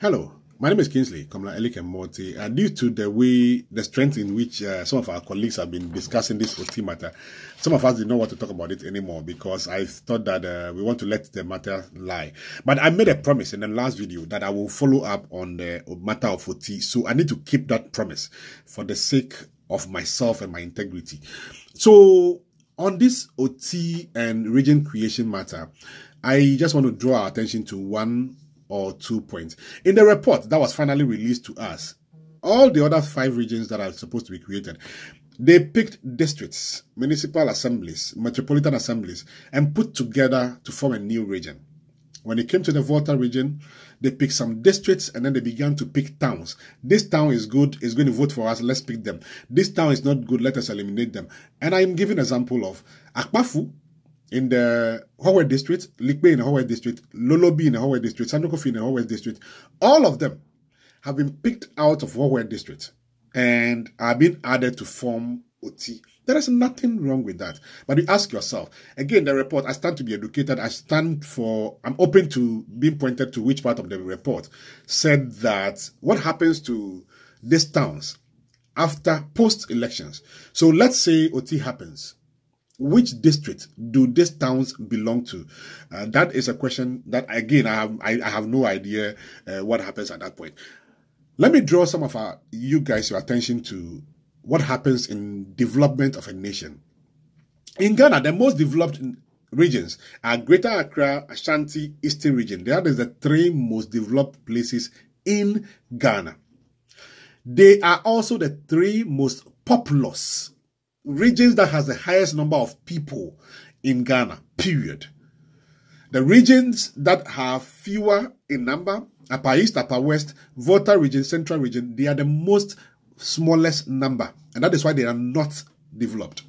Hello, my name is Kingsley Komla Elik Morty. Due to the strength in which some of our colleagues have been discussing this OT matter, some of us did not want to talk about it anymore because I thought that we want to let the matter lie. But I made a promise in the last video that I will follow up on the matter of OT. So I need to keep that promise for the sake of myself and my integrity. So on this OT and region creation matter, I just want to draw our attention to one or 2 points. In the report that was finally released to us, all the other 5 regions that are supposed to be created, they picked districts, municipal assemblies, metropolitan assemblies, and put together to form a new region. When it came to the Volta region, they picked some districts and then they began to pick towns. This town is good, is going to vote for us, let's pick them. This town is not good, let us eliminate them. And I'm giving an example of Akpafu in the Howard district, Likpe in the Howard district, Lolobi in the Howard district, Sanokofi in the Howard district. All of them have been picked out of Howard district and are being added to form OT. There is nothing wrong with that. But you ask yourself, again, the report, I stand to be educated, I'm open to being pointed to which part of the report said that what happens to these towns after post-elections. So let's say OT happens. Which district do these towns belong to? That is a question that, again, I have no idea what happens at that point. Let me draw some of your attention to what happens in development of a nation. In Ghana, the most developed regions are Greater Accra, Ashanti, Eastern region. That is the 3 most developed places in Ghana. They are also the 3 most populous regions that has the highest number of people in Ghana, period. The regions that have fewer in number, Upper East, Upper West, Volta region, Central region, they are the most smallest number. And that is why they are not developed.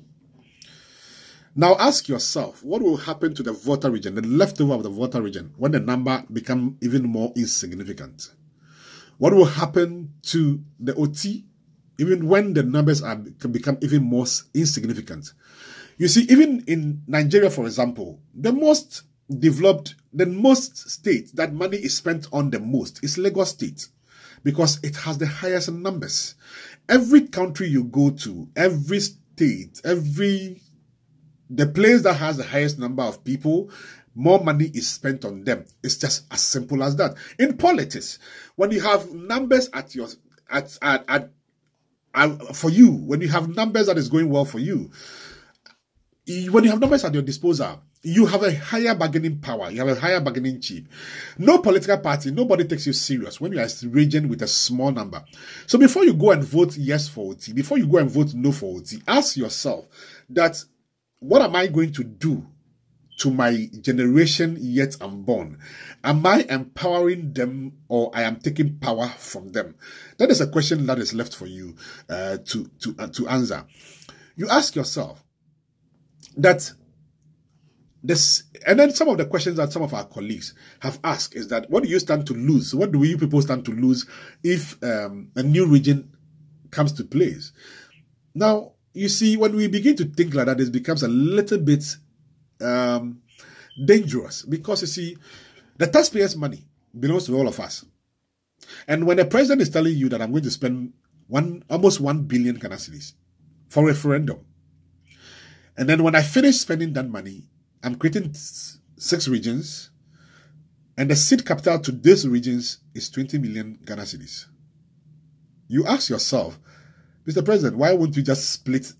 Now ask yourself, what will happen to the Volta region, the leftover of the Volta region, when the number become even more insignificant? What will happen to the OT even when the numbers can become even more insignificant? You see, even in Nigeria, for example, the most developed, the most state that money is spent on the most is Lagos State, because it has the highest numbers. Every country you go to, every state, the place that has the highest number of people, more money is spent on them. It's just as simple as that. In politics, when you have numbers for you, when you have numbers that is going well for you, when you have numbers at your disposal, you have a higher bargaining power, you have a higher bargaining chip. No political party, nobody takes you serious when you are a region with a small number. So before you go and vote yes for OT, before you go and vote no for OT, ask yourself that, what am I going to do to my generation yet unborn? Am I empowering them, or I am taking power from them? That is a question that is left for you to answer. You ask yourself that this, and then some of the questions that some of our colleagues have asked is that, what do you stand to lose? What do you people stand to lose if a new region comes to place? Now, you see, when we begin to think like that, it becomes a little bit dangerous, because you see, the taxpayers' money belongs to all of us. And when the president is telling you that I'm going to spend almost 1 billion Ghana cedis for referendum, and then when I finish spending that money, I'm creating 6 regions, and the seed capital to these regions is 20 million Ghana cedis. You ask yourself, Mr. President, why won't you just split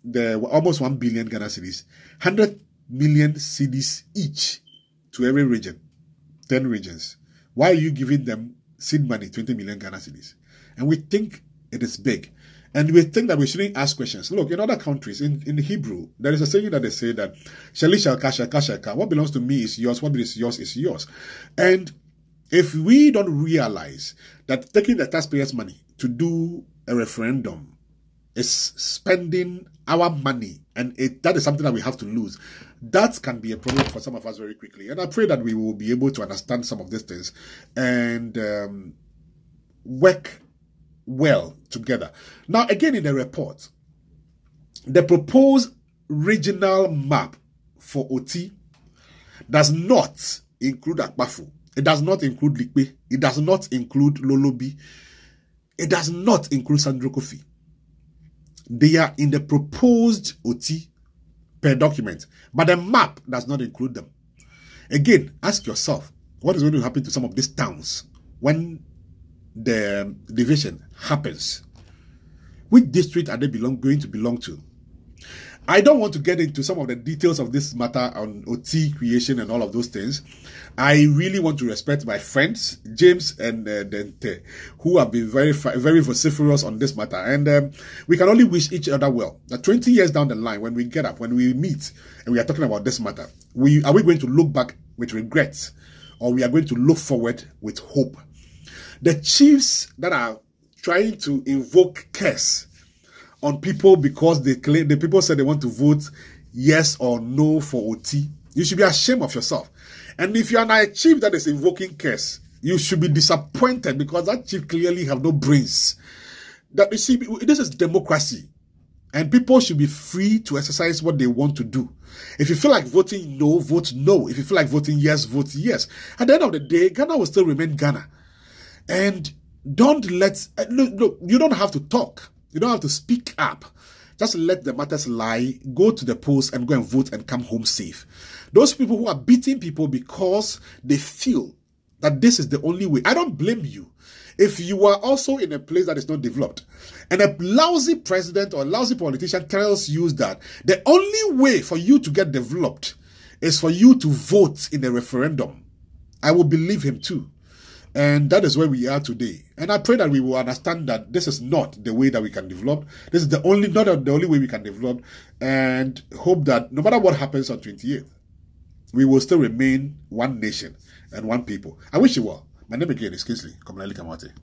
the almost 1 billion Ghana cedis, 100 million cedis each to every region, 10 regions? Why are you giving them seed money, 20 million Ghana cedis? And we think it is big. And we think that we shouldn't ask questions. Look, in other countries, in Hebrew, there is a saying that they say that, Shali shalka, shalka, shalka. What belongs to me is yours. What is yours is yours. And if we don't realize that taking the taxpayers' money to do a referendum is spending our money, and that is something that we have to lose, that can be a problem for some of us very quickly. And I pray that we will be able to understand some of these things and work well together. Now, again, in the report, the proposed regional map for OT does not include Akpafu. It does not include Likpe. It does not include Lolobi. It does not include Sandro Kofi. They are in the proposed OT per document, but the map does not include them. Again, ask yourself, what is going to happen to some of these towns when the division happens? Which district are they going to belong to? I don't want to get into some of the details of this matter on OT creation and all of those things. I really want to respect my friends, James and Dente, who have been very vociferous on this matter. And we can only wish each other well. That 20 years down the line, when we get up, when we meet, and we are talking about this matter, are we going to look back with regret, or we are going to look forward with hope? The chiefs that are trying to invoke curse on people because the people said they want to vote yes or no for OT, you should be ashamed of yourself. And if you are not a chief that is invoking curse, you should be disappointed, because that chief clearly have no brains. That, you see, this is democracy, and people should be free to exercise what they want to do. If you feel like voting no, vote no. If you feel like voting yes, vote yes. At the end of the day, Ghana will still remain Ghana. And don't let, look, you don't have to talk. You don't have to speak up. Just let the matters lie, go to the polls and go and vote and come home safe. Those people who are beating people because they feel that this is the only way, I don't blame you. If you are also in a place that is not developed, and a lousy president or a lousy politician tells you that the only way for you to get developed is for you to vote in a referendum, I will believe him too. And that is where we are today. And I pray that we will understand that this is not the way that we can develop. This is not the only way we can develop. And hope that no matter what happens on 28th, we will still remain one nation and one people. I wish you well. My name again is Kingsley Komalaeli Kamwate.